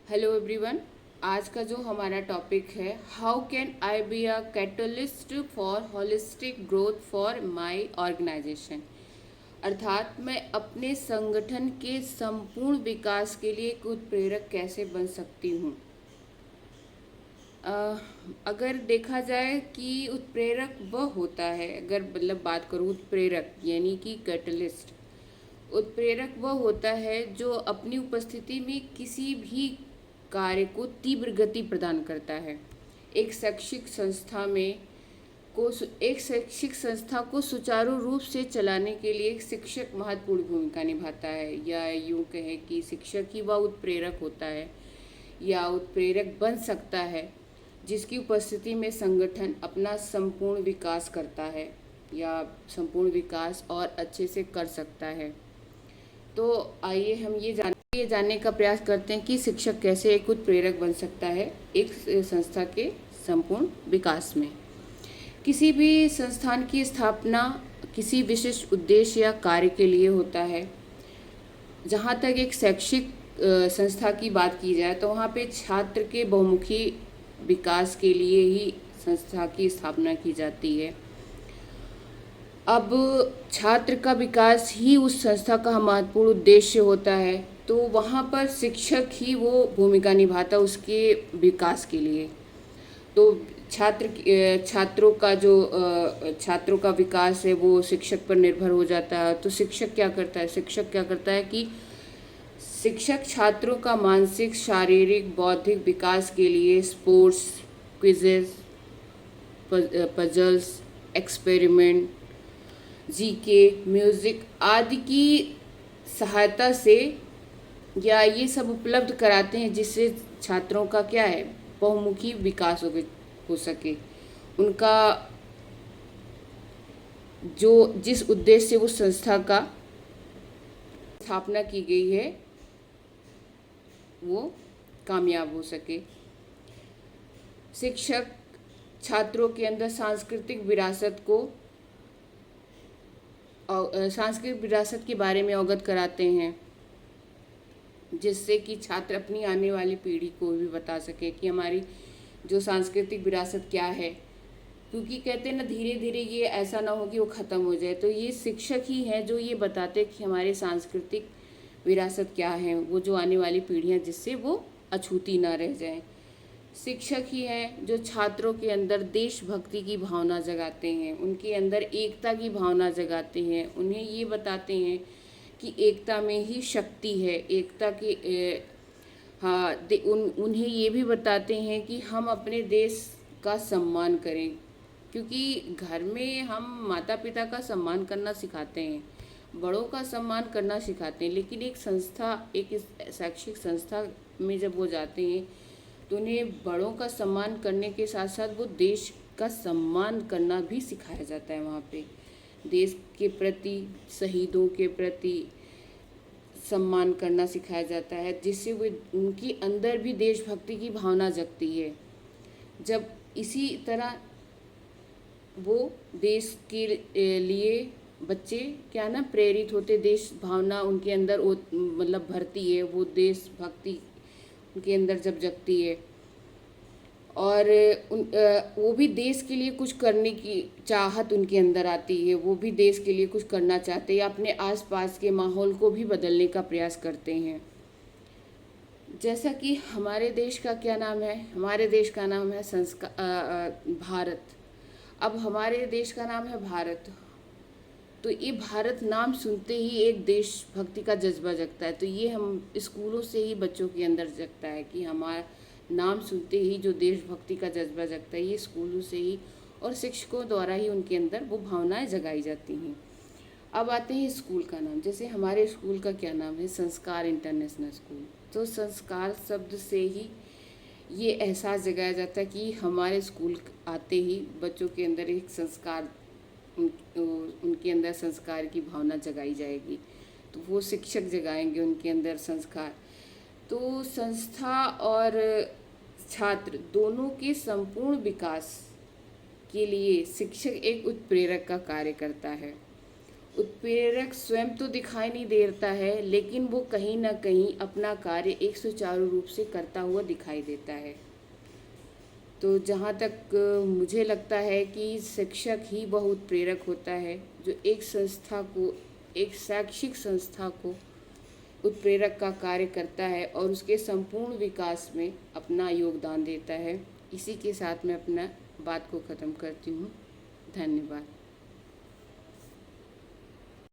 Hello everyone. आज का जो हमारा टॉपिक है, how can I be a catalyst for holistic growth for my organisation. अर्थात मैं अपने संगठन के संपूर्ण विकास के लिए एक उत्प्रेरक कैसे बन सकती हूँ। अगर देखा जाए कि उत्प्रेरक वह होता है, अगर मतलब बात करूँ उत्प्रेरक यानी कि कैटलिस्ट, उत्प्रेरक वह होता है जो अपनी उपस्थिति में किसी भी कार्य को तीव्र गति प्रदान करता है। एक शैक्षिक संस्था में एक शैक्षिक संस्था को सुचारू रूप से चलाने के लिए एक शिक्षक महत्वपूर्ण भूमिका निभाता है, या यूँ कहें कि शिक्षक ही वह उत्प्रेरक होता है या उत्प्रेरक बन सकता है जिसकी उपस्थिति में संगठन अपना संपूर्ण विकास करता है या संपूर्ण विकास और अच्छे से कर सकता है। तो आइए हम ये जानने का प्रयास करते हैं कि शिक्षक कैसे एक उत्प्रेरक बन सकता है एक संस्था के संपूर्ण विकास में। किसी भी संस्थान की स्थापना किसी विशिष्ट उद्देश्य या कार्य के लिए होता है। जहाँ तक एक शैक्षिक संस्था की बात की जाए तो वहाँ पे छात्र के बहुमुखी विकास के लिए ही संस्था की स्थापना की जाती है। अब छात्र का विकास ही उस संस्था का महत्वपूर्ण उद्देश्य होता है, तो वहाँ पर शिक्षक ही वो भूमिका निभाता है उसके विकास के लिए। तो छात्रों का विकास है वो शिक्षक पर निर्भर हो जाता है। तो शिक्षक क्या करता है कि शिक्षक छात्रों का मानसिक, शारीरिक, बौद्धिक विकास के लिए sports, quizzes, puzzles, experiment, GK, music आदि की सहायता से या ये सब उपलब्ध कराते हैं, जिससे छात्रों का क्या है, बहुमुखी विकास हो सके। उनका जो जिस उद्देश्य से उस संस्था का स्थापना की गई है वो कामयाब हो सके। शिक्षक छात्रों के अंदर सांस्कृतिक विरासत के बारे में अवगत कराते हैं, जिससे कि छात्र अपनी आने वाली पीढ़ी को भी बता सके कि हमारी जो सांस्कृतिक विरासत क्या है। क्योंकि कहते हैं ना, धीरे धीरे ये ऐसा ना हो कि वो ख़त्म हो जाए। तो ये शिक्षक ही हैं जो ये बताते कि हमारी सांस्कृतिक विरासत क्या है, वो जो आने वाली पीढ़ियाँ जिससे वो अछूती ना रह जाएं। शिक्षक ही हैं जो छात्रों के अंदर देशभक्ति की भावना जगाते हैं, उनके अंदर एकता की भावना जगाते हैं, उन्हें ये बताते हैं कि एकता में ही शक्ति है। एकता की उन्हें ये भी बताते हैं कि हम अपने देश का सम्मान करें, क्योंकि घर में हम माता पिता का सम्मान करना सिखाते हैं, बड़ों का सम्मान करना सिखाते हैं, लेकिन एक शैक्षिक संस्था में जब वो जाते हैं तो उन्हें बड़ों का सम्मान करने के साथ साथ वो देश का सम्मान करना भी सिखाया जाता है। वहाँ पे देश के प्रति, शहीदों के प्रति सम्मान करना सिखाया जाता है, जिससे वो उनके अंदर भी देशभक्ति की भावना जगती है। जब इसी तरह वो देश के लिए बच्चे क्या ना प्रेरित होते, देश भावना उनके अंदर मतलब भरती है, वो देशभक्ति उनके अंदर जब जगती है और वो भी देश के लिए कुछ करने की चाहत उनके अंदर आती है, वो भी देश के लिए कुछ करना चाहते हैं या अपने आसपास के माहौल को भी बदलने का प्रयास करते हैं। जैसा कि हमारे देश का क्या नाम है, हमारे देश का नाम है भारत। अब हमारे देश का नाम है भारत, तो ये भारत नाम सुनते ही एक देशभक्ति का जज्बा जगता है। तो ये हम स्कूलों से ही बच्चों के अंदर जगता है कि हमारा नाम सुनते ही जो देशभक्ति का जज्बा जगता है, ये स्कूलों से ही और शिक्षकों द्वारा ही उनके अंदर वो भावनाएं जगाई जाती हैं। अब आते हैं स्कूल का नाम। जैसे हमारे स्कूल का क्या नाम है, संस्कार इंटरनेशनल स्कूल। तो संस्कार शब्द से ही ये एहसास जगाया जाता है कि हमारे स्कूल आते ही बच्चों के अंदर एक संस्कार, उनके अंदर संस्कार की भावना जगाई जाएगी। तो वो शिक्षक जगाएंगे उनके अंदर संस्कार। तो संस्था और छात्र दोनों के संपूर्ण विकास के लिए शिक्षक एक उत्प्रेरक का कार्य करता है। उत्प्रेरक स्वयं तो दिखाई नहीं देता है, लेकिन वो कहीं ना कहीं अपना कार्य एक सुचारू रूप से करता हुआ दिखाई देता है। तो जहाँ तक मुझे लगता है कि शिक्षक ही बहुत प्रेरक होता है, जो एक संस्था को, एक शैक्षिक संस्था को उत्प्रेरक का कार्य करता है और उसके संपूर्ण विकास में अपना योगदान देता है। इसी के साथ मैं अपना बात को ख़त्म करती हूँ। धन्यवाद।